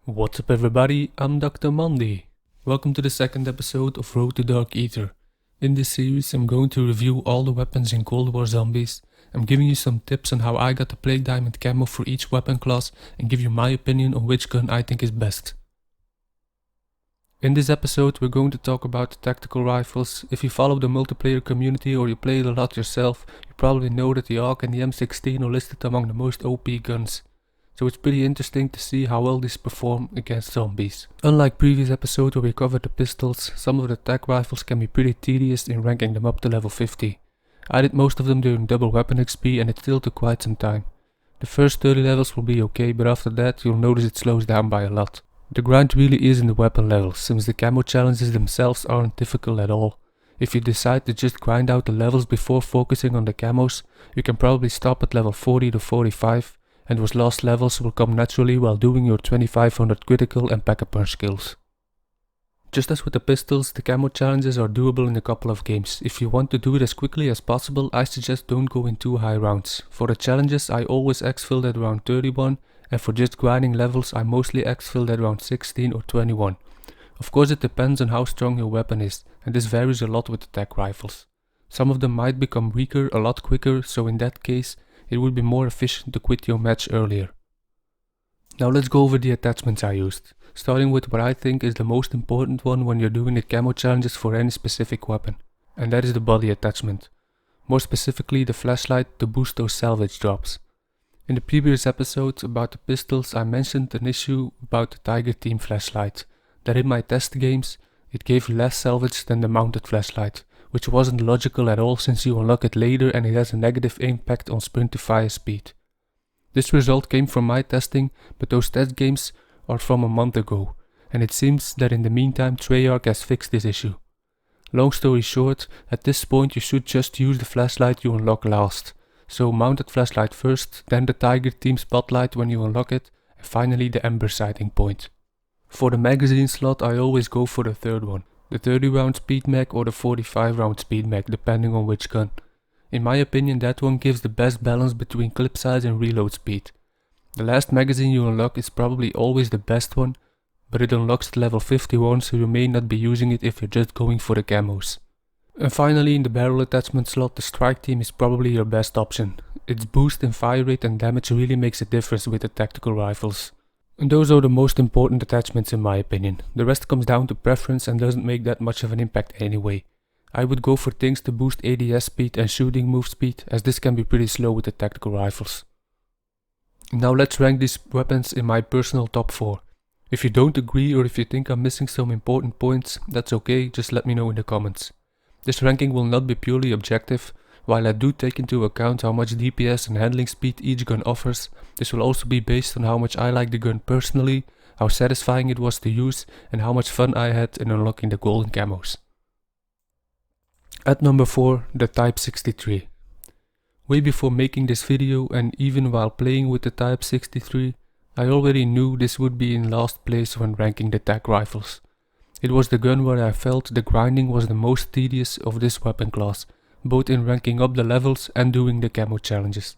What's up everybody, I'm Dr. Monday. Welcome to the second episode of Road to Dark Aether. In this series I'm going to review all the weapons in Cold War Zombies. I'm giving you some tips on how I got the Plague Diamond camo for each weapon class and give you my opinion on which gun I think is best. In this episode we're going to talk about the tactical rifles. If you follow the multiplayer community or you play it a lot yourself, you probably know that the AUG and the M16 are listed among the most OP guns. So it's pretty interesting to see how well these perform against zombies. Unlike previous episodes where we covered the pistols, some of the tac rifles can be pretty tedious in ranking them up to level 50. I did most of them during double weapon XP and it still took quite some time. The first 30 levels will be okay, but after that you'll notice it slows down by a lot. The grind really is in the weapon levels, since the camo challenges themselves aren't difficult at all. If you decide to just grind out the levels before focusing on the camos, you can probably stop at level 40 to 45, and those last levels will come naturally while doing your 2500 critical and pack-a-punch skills. Just as with the pistols, the camo challenges are doable in a couple of games. If you want to do it as quickly as possible, I suggest don't go in too high rounds. For the challenges I always exfilled at round 31, and for just grinding levels I mostly exfilled at round 16 or 21. Of course it depends on how strong your weapon is, and this varies a lot with the tac rifles. Some of them might become weaker a lot quicker, so in that case it would be more efficient to quit your match earlier. Now let's go over the attachments I used, starting with what I think is the most important one when you're doing the camo challenges for any specific weapon, and that is the body attachment. More specifically the flashlight to boost those salvage drops. In the previous episode about the pistols I mentioned an issue about the Tiger Team flashlight, that in my test games it gave less salvage than the mounted flashlight, which wasn't logical at all since you unlock it later and it has a negative impact on sprint to fire speed. This result came from my testing, but those test games are from a month ago, and it seems that in the meantime Treyarch has fixed this issue. Long story short, at this point you should just use the flashlight you unlock last. So mounted flashlight first, then the Tiger Team spotlight when you unlock it, and finally the Ember sighting point. For the magazine slot I always go for the third one, the 30 round speed mag or the 45 round speed mag depending on which gun. In my opinion that one gives the best balance between clip size and reload speed. The last magazine you unlock is probably always the best one, but it unlocks at level 51 so you may not be using it if you're just going for the camos. And finally in the barrel attachment slot the Strike Team is probably your best option. Its boost in fire rate and damage really makes a difference with the tactical rifles. And those are the most important attachments in my opinion. The rest comes down to preference and doesn't make that much of an impact anyway. I would go for things to boost ADS speed and shooting move speed, as this can be pretty slow with the tactical rifles. Now let's rank these weapons in my personal top 4. If you don't agree or if you think I'm missing some important points, that's okay, just let me know in the comments. This ranking will not be purely objective. While I do take into account how much DPS and handling speed each gun offers, this will also be based on how much I like the gun personally, how satisfying it was to use, and how much fun I had in unlocking the golden camos. At number 4, the Type 63. Way before making this video and even while playing with the Type 63, I already knew this would be in last place when ranking the tac rifles. It was the gun where I felt the grinding was the most tedious of this weapon class, both in ranking up the levels and doing the camo challenges.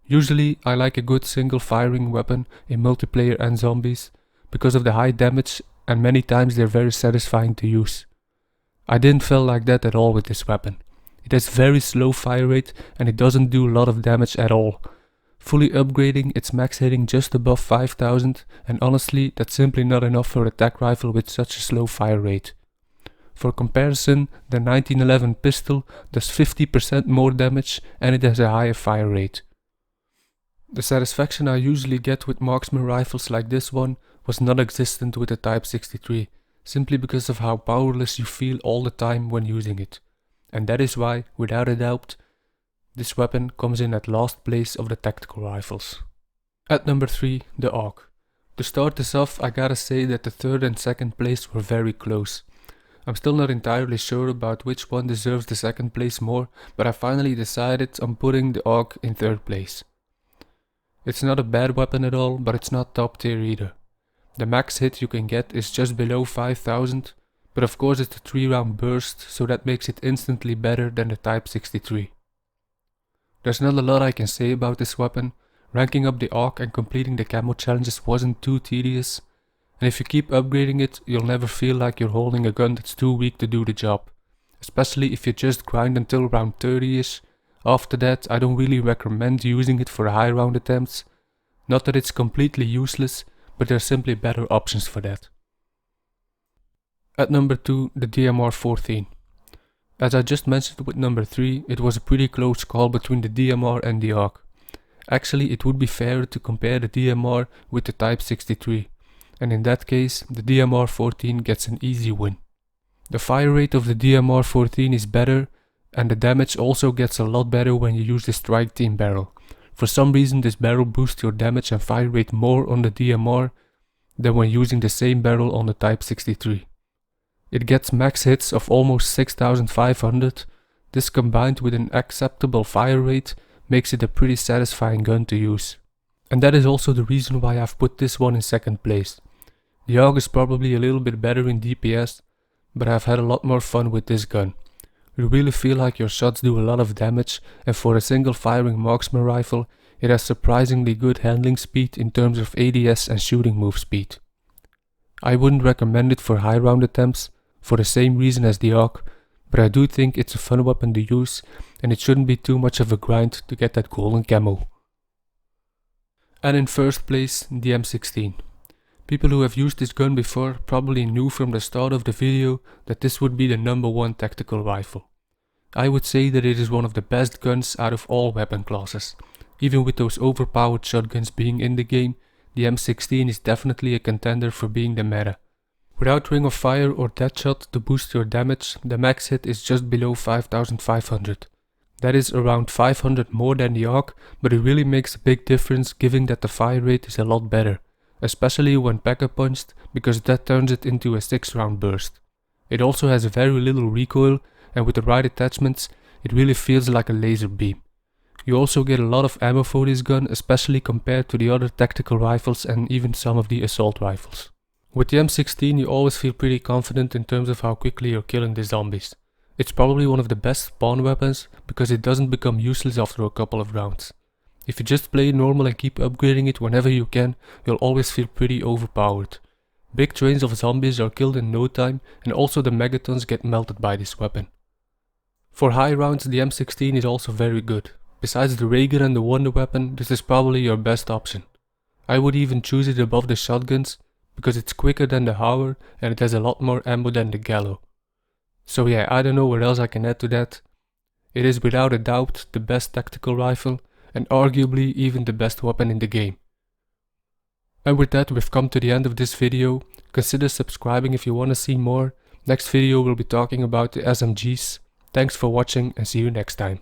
Usually I like a good single firing weapon in multiplayer and zombies, because of the high damage and many times they're very satisfying to use. I didn't feel like that at all with this weapon. It has very slow fire rate and it doesn't do a lot of damage at all. Fully upgrading its max hitting just above 5000 and honestly that's simply not enough for a tac rifle with such a slow fire rate. For comparison, the 1911 pistol does 50% more damage and it has a higher fire rate. The satisfaction I usually get with marksman rifles like this one was non-existent with the Type 63, simply because of how powerless you feel all the time when using it. And that is why, without a doubt, this weapon comes in at last place of the tactical rifles. At number 3, the AUG. To start this off, I gotta say that the third and second place were very close. I'm still not entirely sure about which one deserves the second place more, but I finally decided on putting the AUG in third place. It's not a bad weapon at all, but it's not top tier either. The max hit you can get is just below 5000, but of course it's a 3-round burst, so that makes it instantly better than the Type 63. There's not a lot I can say about this weapon. Ranking up the AUG and completing the camo challenges wasn't too tedious. and if you keep upgrading it, you'll never feel like you're holding a gun that's too weak to do the job. Especially if you just grind until round 30ish. After that, I don't really recommend using it for high round attempts. Not that it's completely useless, but there are simply better options for that. At number 2, the DMR-14. As I just mentioned with number 3, it was a pretty close call between the DMR and the AUG. Actually, it would be fairer to compare the DMR with the Type 63, and in that case, the DMR-14 gets an easy win. The fire rate of the DMR-14 is better, and the damage also gets a lot better when you use the Strike Team barrel. For some reason, this barrel boosts your damage and fire rate more on the DMR than when using the same barrel on the Type 63. It gets max hits of almost 6500. This combined with an acceptable fire rate makes it a pretty satisfying gun to use. And that is also the reason why I've put this one in second place. The AUG is probably a little bit better in DPS, but I've had a lot more fun with this gun. You really feel like your shots do a lot of damage, and for a single firing marksman rifle, it has surprisingly good handling speed in terms of ADS and shooting move speed. I wouldn't recommend it for high round attempts, for the same reason as the AUG, but I do think it's a fun weapon to use, and it shouldn't be too much of a grind to get that golden camo. And in first place, the M16. People who have used this gun before probably knew from the start of the video that this would be the number 1 tactical rifle. I would say that it is one of the best guns out of all weapon classes. Even with those overpowered shotguns being in the game, the M16 is definitely a contender for being the meta. Without Ring of Fire or Deadshot to boost your damage, the max hit is just below 5500. That is around 500 more than the AUG, but it really makes a big difference given that the fire rate is a lot better, especially when packer punched, because that turns it into a 6 round burst. It also has very little recoil, and with the right attachments, it really feels like a laser beam. You also get a lot of ammo for this gun, especially compared to the other tactical rifles and even some of the assault rifles. With the M16 you always feel pretty confident in terms of how quickly you're killing the zombies. It's probably one of the best spawn weapons because it doesn't become useless after a couple of rounds. If you just play normal and keep upgrading it whenever you can, you'll always feel pretty overpowered. Big trains of zombies are killed in no time, and also the megatons get melted by this weapon. For high rounds the M16 is also very good. Besides the ray gun and the wonder weapon, this is probably your best option. I would even choose it above the shotguns, because it's quicker than the Howler and it has a lot more ammo than the Gallo. So yeah, I don't know what else I can add to that. It is without a doubt the best tactical rifle and arguably even the best weapon in the game. And with that we've come to the end of this video. Consider subscribing if you want to see more. Next video we'll be talking about the SMGs. Thanks for watching and see you next time.